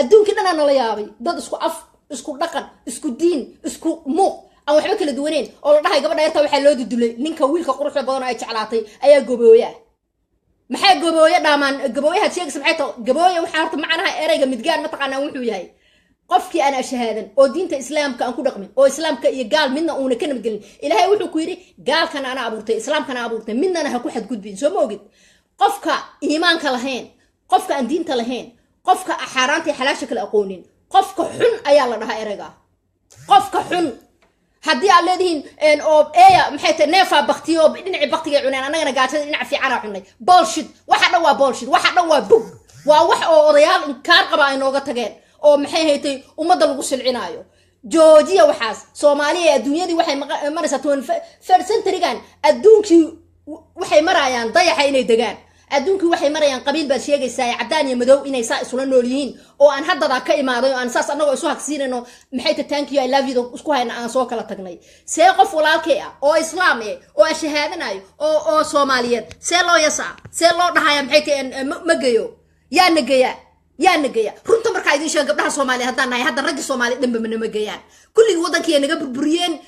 adduunka dhan aan la yaabay dad isku af isku dhaqan isku diin isku muuq aan waxba kala duwaneen oo la dhahay gabadha yarta waxa loo dudulay ninka wiilka quruxda badan ay jeclaatay ayaa gobooya maxay gobooya dhaamaan gobooyaha sheegaysa maxay tahay gobooya waxa horta macnaha erayga midgaan ma taqaanaa wuxuu yahay qofkii aan shahaadan oo diinta islaamka aan ku dhaqmin oo islaamka iyo gaal midna uuna ka nabadgelin ilaahay wuxuu ku yiri gaalkana ana abuurtay islaamkana abuurtay midna ha ku xadgudbin soo moogid qofka iimaanka lahayn qofka aan diinta lahayn qofka xaaraanta iyo xalaasha kala aqoonin qofka xun ayaa la dhahaa erayga qofka xun haddii aad leedihiin oo eeya maxay tahay neefa baktiyo dhinaci baktiga cunaan annagana gaajada dhinac fiican aan cunay bullshit waxa dhan waa bullshit waxa dhan waa bug waa wax oo odayaal inkaar qaba ay nooga tageen oo maxay haytay umada lagu silcinaayo joojiya waxaas Soomaaliya adduunyadii waxay maraysaa 21st century-gan adduunkii waxay marayaan dayaxa inay degaan adduunkii waxay marayaan qabiil baad sheegaysaa cadaan iyo madow inay saa isula nool yihiin oo aan haddada ka imaaday oo aan saas annagoo isu hagsiinayno maxay tahay thank you I love you isku hayna aan soo kala tagnay see qof walaalkay ah oo islaam ah oo shahaadanayo oo Soomaaliyeed see loo yasa see loo dhahayaa maxay tahay magayo yaa nagaya runta marka idin sheeg gabdhaha Soomaaliyeed hadaan nahay hadda rag Soomaali dhanba ma nagayaan kulli wadankii naga burburiyeen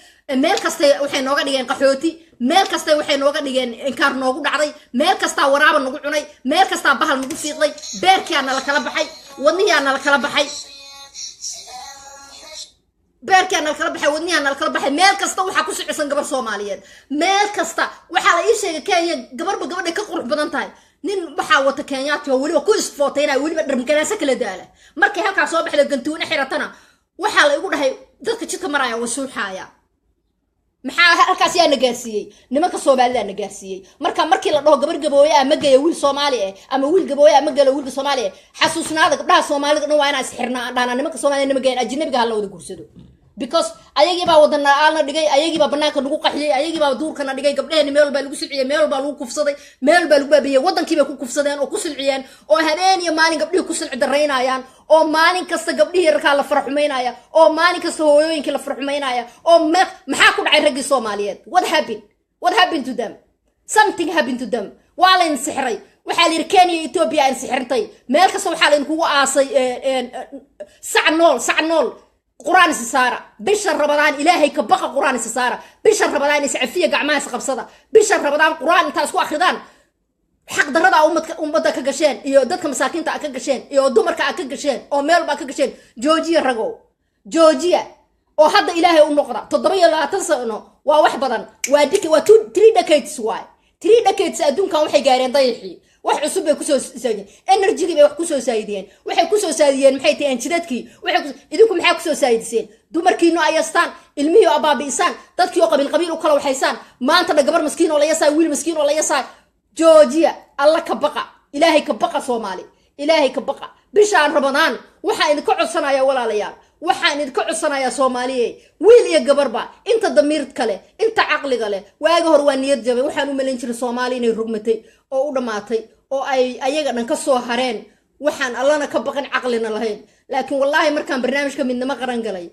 meel kasta waxay nooga dhigeen qaxooti meel kasta waxay nooga dhigeen inkaar noogu dhacday meel kasta waraaba nagu cunay meel kasta bahal nagu fiiqday beerkiina la kala baxay wadniyaana la kala baxay beerkiina la kala baxay wadniyaana la kala baxay meel kasta waxa ku socodsan gabar Soomaaliyeed meel kasta waxa la ii sheegay Kenya gabadha ka qurux badan tahay nin waxa wata Kenyaati oo waliba ku isfootayna waliba dharmkanaasa kala daala markay halka soo baxday gantuuna xiratana waxa la igu dhahay dadka jidka maraya wasuuxaya maxaa halkaas yaa na gaarsiiyey nimanka Soomaalida na gaarsiiyey markii la dhaho gabar gabooye ah ma geeyo wiil Soomaali ah ama wiil gabooye ah ma galo wiilka Soomaali ah xasuusnaada gabdhaha Soomaalida dhan waa inaan sixirnaa dhaana nimanka Soomaalida ma geeyaan ajnabiga hal la wada guursado because ayagii baa wadana aan dhigay ayagii baa banaanka lagu qaxiyay ayagii baa duurkana dhigay gabdhaheena meel baa lagu silciyay meel baa lagu kufsaday meel baa lagu baabiyay wadankii bay ku kufsadeen oo ku silciyeen oo habeen iyo maalin gabdhihii ku silci dareynayaan oo maalin kasta gabdhihii yarka la farxumeynaya oo maalin kasta hooyooyinka la farxumeynaya oo maxaa ku dhacay ragii Soomaaliyeed what happened to them something happened to them waa la insixray waxaa la Kenya Ethiopia in sixirtay meel kasta waxaa la kugu aasay sac nool قرآن سسارة بشر رمضان إلهي كبقى قرآن سسارة بشر رمضان يسعفية قعماء سقبصدة بشر رمضان قرآن تاسكو أخذان حق دردا أمتك كقشين إيو دادك مساكين تا كقشين إيو دمرك كقشين أو ميل با كقشين جوجيا رقو جوجيا أو هذا إلهي النقطة تضمية لا تنسى إنه وواحد بدن واديك وتو 3 decades واي 3 decades أدون كان وحي قارين ضيحي wax cusub ay ku soo saadiyeen energy bay wax ku soo saadiyeen waxay ku soo saadiyeen maxay tahay jidadkii waxay idinku maxay ku soo saadiseen dumarkiinu ayastaan ilmihi abaabiisaan dadkii oo qabiil u kala waxaysaan maanta gabar miskiin oo la yasaa wiil miskiin oo la yasaa Georgia alla ka baqa ilaahay ka baqa Soomaali ilaahay ka baqa bishaan Ramadaan waxa idinka codsanaya walaalayaal waxaan idinka codsanayaa Soomaaliyeed wiil iyo gabarba inta damiir kale inta aqliga leh waaga hor waa niyad jabay waxaan u maleyn jiray Soomaali inay rugmatay oo u dhamaatay oo ay ayaga dhan ka soo hareen waxaan allana ka baqan aqlina lahayn laakiin wallahi markaan barnaamijka midnimo qaran galay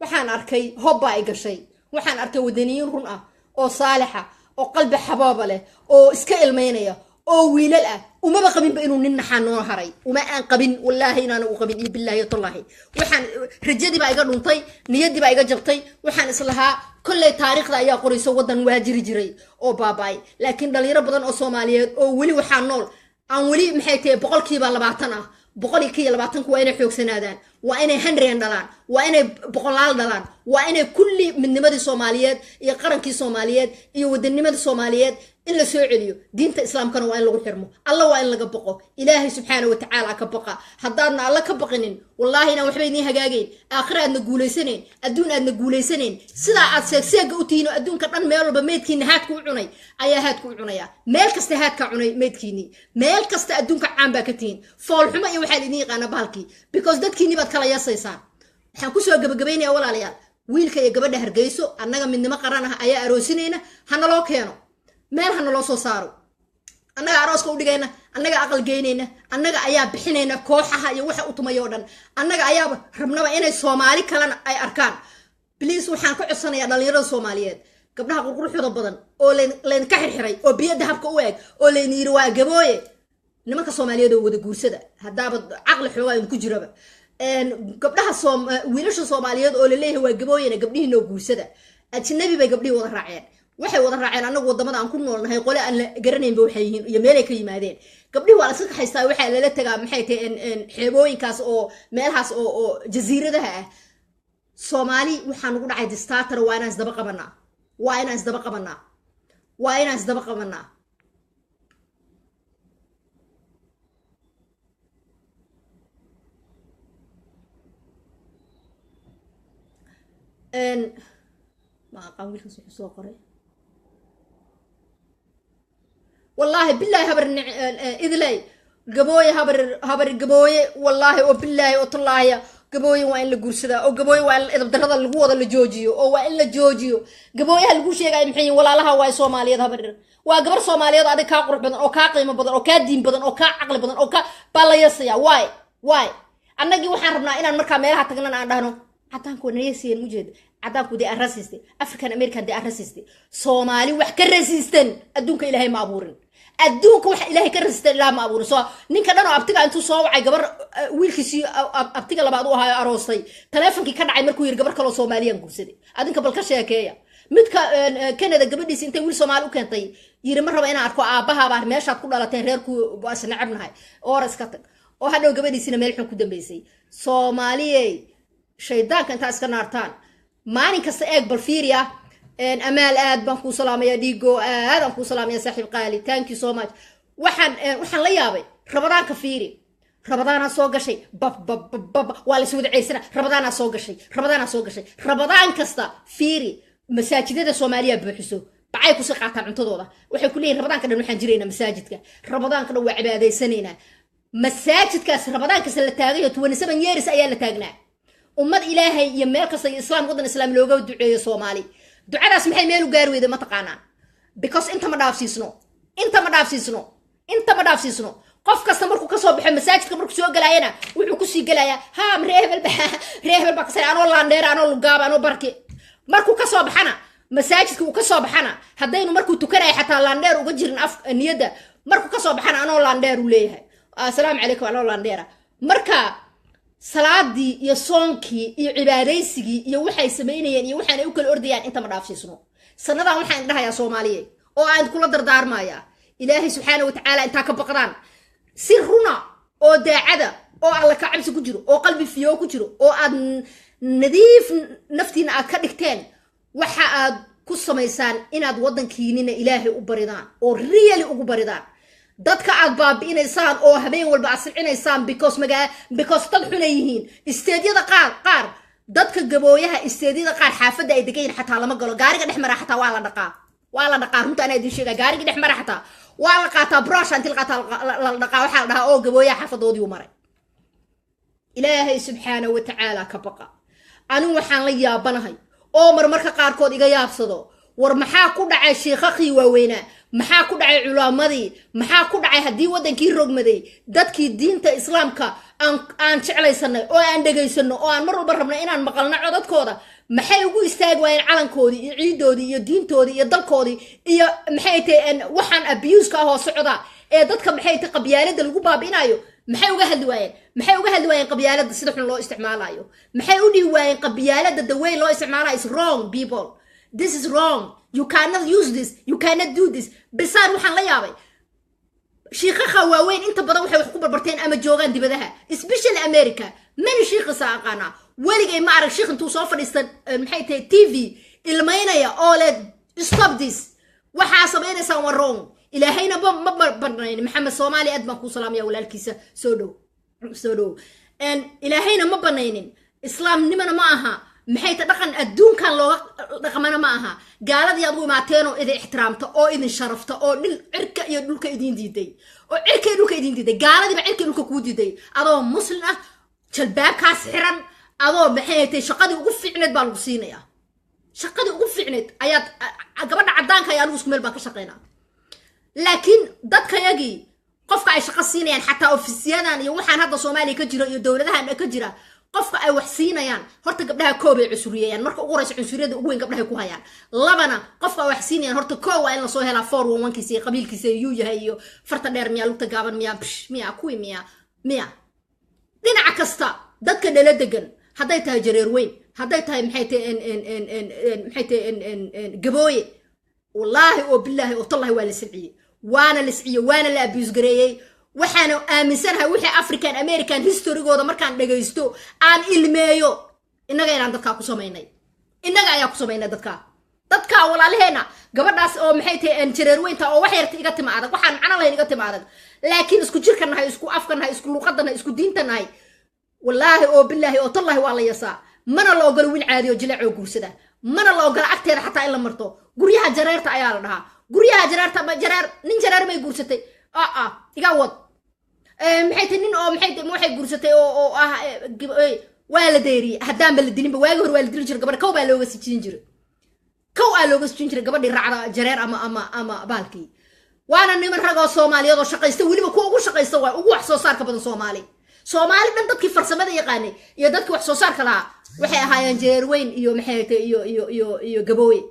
waxaan arkay hobba ay gashay waxaan arkay wadaniyiin run ah oo saalixa oo qalbi xabaaba leh oo iska ilmeynaya oo wiilal ah uma qabin inuu nin naxanoo haray uma aan qabin wallahi inaanu u qabin billahi tallahi waxaan rajadi baa iga dhuntay niyadi baa iga jabtay waxaan islahaa kullay taariikhda ayaa qorayso wadan waajiri jiray oo baabay laakiin dhalinyaro badan oo Soomaaliyeed oo wali waxa nool aan wali maxay tahay 20% ah 20% waa inay xoogsanaadaan waa inay 100 dhalaan waa inay 100 dhalaan waa inay kulli midnimadii Soomaaliyeed iyo qarankii Soomaaliyeed iyo wadanimadii Soomaaliyeed in la soo celiyo diinta islaamkana waa in lagu xirmo alla waa in laga baqo ilaahay subhanahu wa ta'ala ka baqa haddaadna alla ka baqinin wallahi inaan waxba idin hagaageen aakhiraadna guuleysaneen adduun aadna guuleysaneen sida aad seegseega u tiino adduunka dhan meel walba meedkiina haad ku cunay ayaa haad ku cunaya meel kasta haad ka cunay meedkiini meel kasta adduunka caan baa ka tiin fool xumo iyo waxa idin yaqaan bahalkii because dadkiini baad kala yasaysaan waxaan ku soo gabagabeynaya walaalayaal wiilka iyo gabadha Hargeyso annaga midnimo qaran ah ayaa aroosinayna hana loo keeno meel hana loo soo saaro annaga arooska u dhigayna annaga aqal geynayna annaga ayaa bixinayna kooxaha iyo waxa u tumayo dhan annaga ayaa rabnaba inay Soomaali kalena ay arkaan please waxaan ku codsanayaa dhalinyarada Soomaaliyeed gabdhaha qurquruxda badan oo leen ka xirxiray oo biyada habka u eeg oo leen yiri waa gabooye nimanka Soomaaliyeed oo wada guursada hadaaba aqal xoogaa in ku jiraba gabdhaha wiilasha Soomaaliyeed oo leeyahay waa gabooyena gabdhihiina guursada ajnabi bay gabdhii wada raaceen waxay wada raaceen anagu wadamada aan ku noolnahay qole aan la garanayn baa waxay yihiin iyo meel ay ka yimaadeen gabdhii waa la iska haystaa waxa la tagaa maxay tahay xeebooyinkaas oo meelahaas oo jasiiradaha ah Soomaali waxaan ugu dhacay distator waa inaan isdaba qabanaa waa inaan isdaba qabanaa ما قاويل كسو سو قري والله بالله هبر إذلي قبوي هبر قبوي والله وبالله وطلعي قبوي وين لجوسدا أو قبوي وين إذا بدرنا الجواد اللي جوجيو أو وين لجوجيو قبوي هالجوشة قاعد محين ولا لها واي Soomaaliyeed هبر وقبر Soomaaliyeed هذا كاقرب بدن أو كاقيم بدن أو كدين بدن أو كعقل بدن أو كباليسيا واي أنا جي وحربنا إن المركب ميرها تجنا عندنا حتى نكون رئيسي الموجود عداكو دي الراسيستي أفريكان أمريكان دي الراسيستي Soomaali وح كراسيستن أدونك إلهي معبورن أدونك وح إلهي كراسيستن لا معبورن سو نين كدانو أبتيجا أنتو صاوع قبر ويلكسي أبتيجا لبعضوها أروسي تلفونك كان عمركو يرجبر كلو Soomaaliyan guursadii adinka balkashay keeya midka Canada gabadhiis intay wiil Soomaali u keentay yiri mar raba inaan arko aabaha baa meesha ku dhalateen reerku waa sanacabnahay oo raska tag oo hadhow gabadhiisina meel xun ku dambeysay Soomaaliyay shaydaanka inta iska naartaan maalin kasta eeg bal fiiriya amaal aad baan ku salaamaya dhiigo aad aan ku salaamaya saaxiib qaali thank you so much waxaan la yaabay Ramadaanka fiiri Ramadaana soo gashay bab waa la soo wada ceysana Ramadaana soo gashay Ramadaana kasta fiiri masaajidada Soomaaliya buuxiso bacay ku soo qaataan cuntadooda waxay ku leeyihiin rabadaanka dhan waxaan jirayna masaajidka rabadaanka dhan waa cibaadaysanayna masaajidkaas rabadaanka la taagayo 27 years ayaa la taagnaa ummad ilaahay iyo meel kasta islaam wadan islaam looga duceeyo Soomaali ducadaas maxay meel u gaar weeyday ma taqaanaa because inta ma dhaafsiisno qof kasta markuu ka soo baxo masaajidka markuu soo galaayana wuxuu ku sii galayaa ha reehbel ba ka sare anoo laandheer anoo lugaab anoo barki markuu ka soo baxana masaajidka uu ka soo baxana hadaynu markuu tukanay xataa laandheer uga jirin af niyada markuu ka soo baxana anoo laandheer u leeyahay assalaamu calaykum anoo laandheera marka salaadii iyo soonkii iyo cibaadaysigii iyo waxay sameynayeen iyo waxaan ay u kala ordayaan inta ma dhaafsiisno sanadan waxaan dhahayaa Soomaaliyeed oo aan kula dardaarmaya ilaahay subxaanahu wa ta'aala inta ka baqdaan sirruna oo daacada oo alla ka cabsi ku jiro oo qalbi fiyo ku jiro oo aad nadiif naftiina aad ka dhigteen waxa aad ku samaysaan inaad wadankiinina ilaahay u baridaan oo really ugu baridaan dadka aad baabi'inaysaan oo habeen walba asricinaysaan because dad xun yihiin isteediyada qaar dadka gabooyaha isteediyada qaar xaafada ay degayn xataa lama galo gaariga dhex mara xataa waa la dhaqaa runta ana idin sheega gaariga dhex mara xataa waa la qaataa brush intii la qaataa la dhaqaa waxa la dhahaa oo gabooyaha xaafadoodii u maray ilaahay subxaanahu wa ta'aala ka baqa anu waxaan la yaabanahay oo marmarka qaarkood iga yaabsado war maxaa ku dhacay sheekhakhii waaweynaa maxaa ku dhacay culaamadii maxaa ku dhacay haddii wadankii rogmaday dadkii diinta islaamka aan jeclaysanay oo aan dhegaysano oo aan mar walba rabnay inaan maqalno codadkooda maxay ugu istaagi waayeen calankoodii iyo ciidoodii iyo diintoodii iyo dalkoodii iyo maxay tahay waxaan abuse ka hoos socda ee dadka maxay tahay qabyaalada lagu baabiinayo maxay uga hadli waayeen qabyaalada sida xun loo isticmaalayo maxay u dhihi waayeen qabyaalada the way loo isticmaalayo is wrong people this is wrong you cannot use this you cannot do this bisaan waxaan la yaabay shiikhaha waaweyn inta badan waxay wax ku barbarteen ama joogaan dibadaha especially America many shiikha saaqana waligay ma arag shiikh intuu soo fadhiistan maxay tahay TV ilmaynaya oo le stop this waxa sameynaysan waa wrong ilaahayna ma barnayn maxamed Soomaali aad baan ku salaamaya walaalkiisa soo dhow and ilaahayna ma banaynin islaamnimana ma aha maxay ta dhaqan adduunkan looga dhaqamana ma aha gaaladii aad u imaateen oo idin ixtiraamta oo idin sharafta oo cirka iyo dhulka idin diiday oo cirka iyo dhulka idin diiday gaaladii ba cirka iyo dhulka ku diiday adoo muslim ah jalbaabkaas xiran adoo maxay tahay shaqadii ugu fiicneed baa lagu siinayaa shaqadii ugu fiicneed ayaad gabadha cadaanka ayaa lagu isku meel baan ka shaqeynaa laakiin dadka yagii qofka ay shaqo siinayaan xataa ofisiyadan iyo waxaan hadda Soomaaliya ka jiro iyo dawladahan ka jira qofka ay wax siinayaan horta gabdhaha koob ay cusuriyeen marka ugu horeysa cusuriyada ugu weyn gabdhaha ku hayaan labana qofka ay wax siinayaan horta koow waa in la soo helaa 411kiisa qabiilkiisa uu yahay iyo farta dheer miya lugta gaaban miya dhinaca kasta dadka dhala degan hadday tahay jareer weyn hadday tahay maxay tahay gabooye wallahi oo billahi oo tallahi waa la silciyay waana la abuse gareeyay waxaana aaminsanahay wixii African American historygooda markaan dhageysto aan ilmeeyo inaga inaan dadka ku sameynay inaga ayaa ku sameynay dadka walaalaheena gabadhaas oo maxay tahay jareer weynta oo wax yarta iga timaadag waxaan macna lahayn iga timaadag laakiin isku jirkanahay isku afkanahay isku luqadanahay isku diintanahay wallahi oo billahi oo tallahi waa la yasaa mana la ogol wiil caadi oo jileec oo guursada mana la ogol agteeda xataa in la marto guryaha jareerta ayaa la dhahaa guryaha jareerta ma jareer nin jareer may guursatay iga wad maxay tahay nin oo maxay guursatay oo waa la deeriyay hadaan bal dilinba waagi hor waa la dili jiray gabadha kow baa looga sijin jiray gabadhii raacda jareer ama baalkii waana niman rag oo Soomaaliyeed oo shaqaysta waliba ku ugu shaqaysta waa ugu wax soo saarka badan Soomaali dhan dadkii farsamada yaqaanay iyo dadkii wax soo saarka lahaa waxay ahaayeen jareer weyn iyo maxay tahay iyo gabooye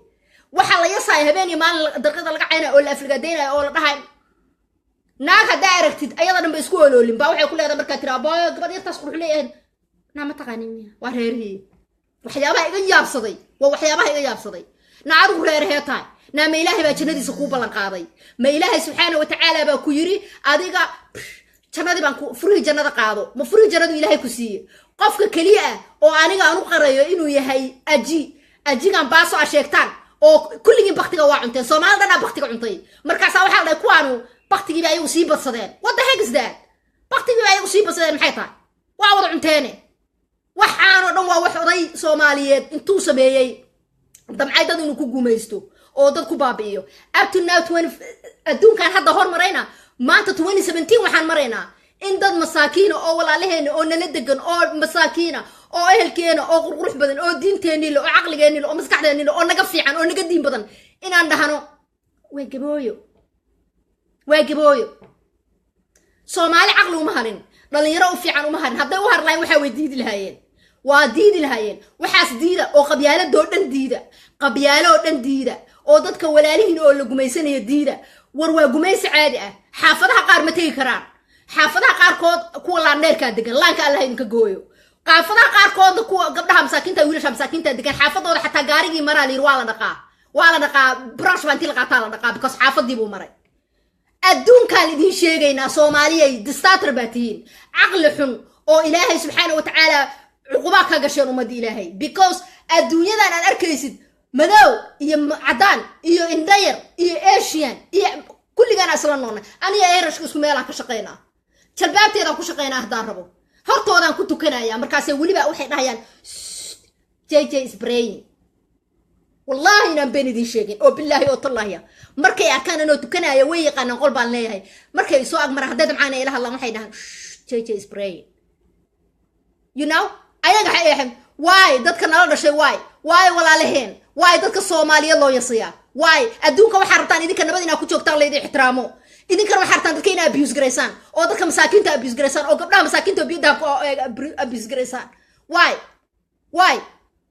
waxa la yasaay habeen iyo maalin daqiiqada laga cayna oo la afligadeynay oo la dhahay naag hadda aragtid ayada dhanba isku oloolin ba waxay ku leedahay marka tira baa gabadh yartaas qurux leeyahay naama taqaaniin waa reerihii waxyaabaha iga yaabsaday naadu reerihii tahay naama ilaahay baa jannadiisa ku ballan qaaday ma ilaahay subxaanahu wa ta'aala baa ku yiri adiga jannadi baan ku furi jannada qaado ma furi jannadu ilaahay ku siiye qofka kaliya oo aniga aanu qarayo inuu yahay ajigan baaso a sheegtaan oo kulligii baktiga waa cunteen Soomaalida dhan baktiga cuntay markaas waxa la dhahay kuwaanu baktigii ay u sii badsadeen what the heck is that baktigii ay u sii badsadeen maxay tahay waa wada cunteene waxaan oo dhan waa wax oday Soomaaliyeed intuu sameeyay damcay dad inuu ku gumaysto oo dad ku baabi'iyo up to now adduunkan hadda hormarayna maanta 2017 waxaan maraynaa in dad masaakiina oo walaalaheena oo nala degan oo masaakiina oo ehelkeena oo qurqurux badan oo diinteena oo caqligeena oo maskaxdeena oo naga fiican oo naga diin badan inaan dhahano way gabooyo Soomaali caqli uma harin dhalinyaro u fiican uma harin hadday u harlaan waxa way diidi lahaayeen waxaas diida oo qabyaalado dhan diida oo dadka walaalihiin oo la gumaysanaya diida war waa gumaysi caadi ah xaafadaha qaar ma tagi karaan xaafadaha qaarkood kuwa laandheerka degan laanka Allah idinka gooyo xaafadaha qaarkood kuwa gabdhaha masaakiinta wiilasha masaakiinta degan xaafadooda xataa gaarigii maraa liir waa la dhaqaa brush banti la qaataa la dhaqaa because xaafadii buu maray adduunkaan idin sheegaynaa Soomaaliyay disaster baatihiin aqli xun oo Ilaahay subxaanahu wa ta'ala cuquba ka gasheen ummadii Ilaahay because adduunyadan aan arkaysid madow iyo cadaan iyo indayar iyo Asian iyo kulligan aslan noona aniga Irish isku meel aan ka shaqeynaa jalbaabteeda ku shaqeynaa hadaan rabo hortoodan ku tukanaya markaas waliba waxay dhahayaan JJ is praying wallahi inaan been idin sheegin oo billahi oo tallahi markay arkaan inuu tukanaayo way yaqaanaan qol baan leeyahay markay soo agmar haddii damcaan ilaha Allah waxay dhahan JJ is praying you know ayaga xayeen why dadka nala dhashay why walaalaheen why dadka Soomaaliyeed loo yasiya why adduunka waxa rabtaan idinka nabad inaa ku joogtaan leeyahay ixtiraamo idinka waxa rabtaan dadka inaa abuse gareysaan oo dadka masaakiinta abuse gareysaan oo gabdhaha masaakiinta biyada abuse gareysaan why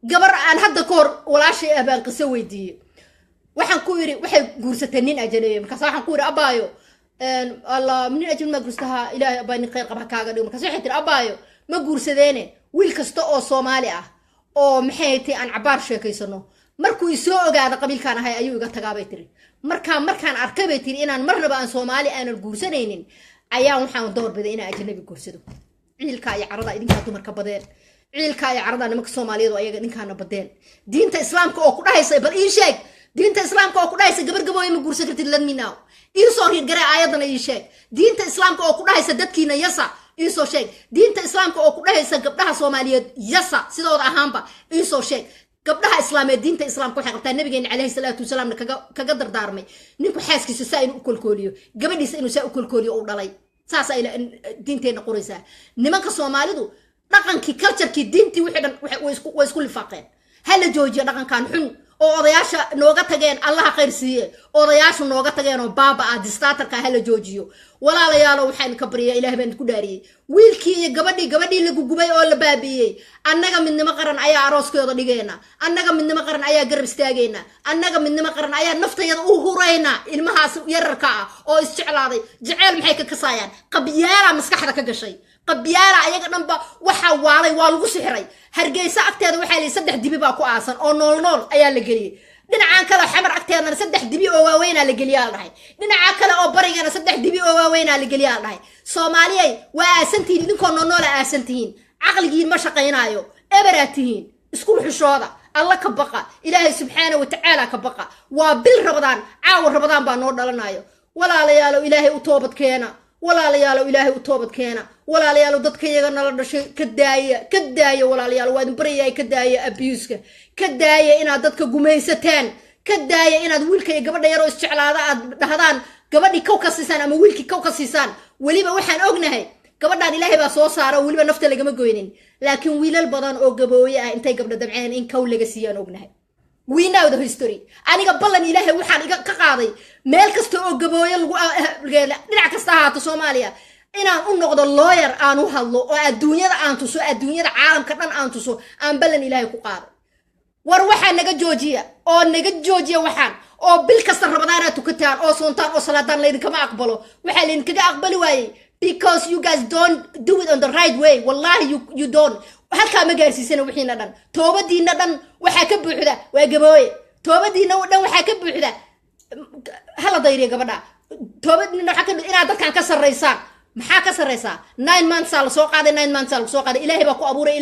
gabar aan hadda koor walaashay abaan qiso weydiiyay waxaan ku yiri waxay guursatay nin ajnabi markaas waxaan ku yiri abaayo Allah min ajnabi ma guursaha ilaahay abaan khayr qaba kaaga dhigo markaas waxay tiri abaayo ma guursadeene wiil kasta oo Soomaali ah oo maxay tahay aan cabaar sheekaysano markuu soo ogaado qabiilkan ahay ayuu iga tagaabay tiri markaan arkay bay tiri inaan marnaba aan Soomaali aan guursanaynin ayaa waxaan doorbiday inaan ajnabi guursado ciilka ay carada idinka dumarka badeen ciilka ay carada nimanka Soomaaliyeed oo ayaga ninkaana badeen diinta islaamka oo ku dhahaysay bal ii sheeg diinta islaamka oo ku dhahaysay gabar gabooy ma guursan kartid let me know ii soo riid garay aayadana ii sheeg diinta islaamka oo ku dhahaysay dadkiina yasa ii soo sheeg diinta islaamka oo ku dhahaysay gabdhaha Soomaaliyeed yasa sidooda ahaanba ii soo sheeg gabdhaha islaameed diinta islaamka waxay qabtaa nabigeena kaleeyhi salaatu wasalaam kaga dardaarmay ninku xaaskiisa saa inuu kulkooliyo gabadhiisa inuu saa u kulkooliyo oo dhalay saas ay diinteena qoraysaa nimanka Soomaalidu dhaqankii culture-kii diintii wixii dhan way isku lifaaqeen hala joojiyo dhaqankan xun oo odayaasha nooga tageen Allah khayr siiye odayaashu nooga tageen oo baaba ah dictatorka hala joojiyo walaalayaal waxaan ka bariyaa Ilaahay baan ku dhaariyay wiilkii iyo gabadhii lagu gubay oo la baabiyay annaga midnimo qaran ayaa arooskooda dhigeena annaga midnimo qaran ayaa garab istaageena annaga midnimo qaran ayaa naftayada u hurayna ilmahaas yararka ah oo isjeclaaday jecel maxay ka kasaayaan qabyaala maskaxda ka gashay qabyaala ayaga dhanba waxa waalay waa lagu sixiray hargeysa agteeda waxa la 3 dibi baa ku aasan oo nool ayaa la geliyay dhinacan kale xamar agteedana 3 dibi oo waaweyn la geliyaa dhahay dhinaca kale oo barigana 3 dibi oo waaweyn la geliyaa dhahay Soomaaliyay waa aasantiin idinkoo nool aasantiin aqligiin ma shaqeynaayo eberatihiin isku xushooda Allah ka baqa Ilaahay subhanahu wa ta'ala ka baqa waa bil Ramadaan baa noo dhalanayo walaalayaal Ilaahay u toobad keena walaalayaal Ilaahay u toobad keena walaalayaal dadka iyaga nala dhashay ka daaya walaalayaal waa idin barayay ka daaya abuse ka daaya inaad dadka gumaysataan ka daaya inaad wiilka iyo gabadha yar oo isjeclaada aad dhahdaan gabadhi kow ka siisaan ama wiilkii kow ka siisaan waliba waxaan ognahay gabadhan Ilaahay baa soo saaro waliba nafta laga ma gooynin laakiin wiilal badan oo gabooye ah intay gabdha dabceen in kow laga siiyaan ognahay we know the history aniga ballan Ilaahay waxaan iga ka qaaday meel kasta oo gabooye lagu dhinac kasta haato Soomaaliya inaan u noqdo lawyer aan u hadlo oo adduunyada aan tuso adduunyada caalamka dhan aan tuso aan ballan Ilaahay ku qaaday war waxa naga joojiya waxaan oo bil kasta Ramadaan aad tukataan oo soontaan oo salaadaan leedin kama aqbalo waxa leen kaga aqbali waayay because you guys don't do it on the right way wallahi you don't halka ma gaarsiisana wixiina dhan toobadiina dhan waxa ka buuxda waa gabooye toobadiina dhan waxa ka buuxda hala dayriyo gabadha toobadiina waxa ka inaad dadkan ka sareysaan maxaa ka sareysaa 9 months la soo qaaday 9 months la soo qaaday Ilaahay baa ku abuuray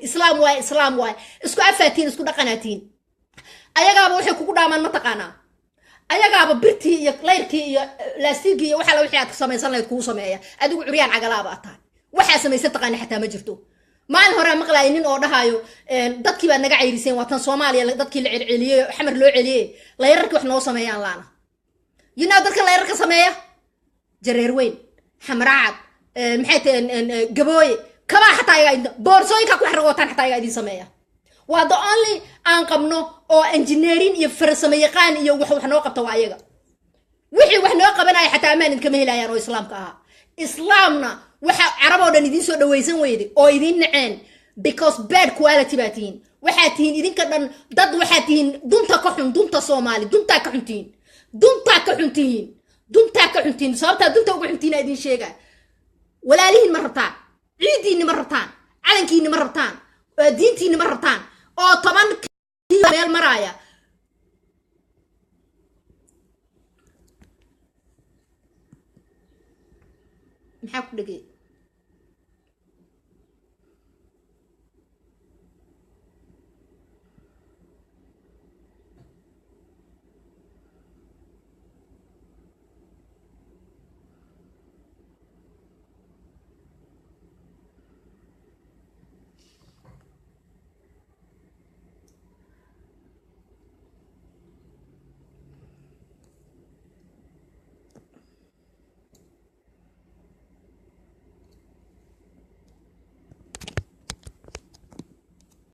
islaam waay isku afaatiin isku dhaqanaatiin ayagaaba waxay kugu dhaamaan ma taqaanaa ayagaaba birtii iyo leyrkii iyo laastigii iyo waxa la wixii aad samaysan lahayd kugu sameeya adigu curiyaan cagalaaba tahay waxa samaysan taqaan xataa ma jirto maalin hore maqlaay nin oo dhahayo dadkii baa naga cayriseen waatan Soomaaliya dadkii la celceliyay xamar loo celiyay layrarkii wax noo sameeyaan laana dadka layrarka sameeya jareer weyn xamraad maxay tahay gabooy kaba xataa iga boorsooyinka ku xirqootaan xataa iga idin sameeya waa the only aan qabno oo engineering iyo farsamo yaqaan iyo wax noo qabto waa ayaga wixii wax noo qabanaya xataa amaan idin kama helayaan oo islaamka ah islaamna waxa carab oo dhan idin soo dhaweysan weyday oo idin naceen because bad quality baa tihiin waxaa tihiin idinka dhan dad waxaa tihiin dunta ka xun dunta Soomaali dunta ka xuntiin sababta dunta ugu xuntiin idin sheega walaalihiin ma rabtaan ciidiin ma rabtaan calankiin ma rabtaan diintiin ma rabtaan oo 10 meel maraya maxaa ku dhigay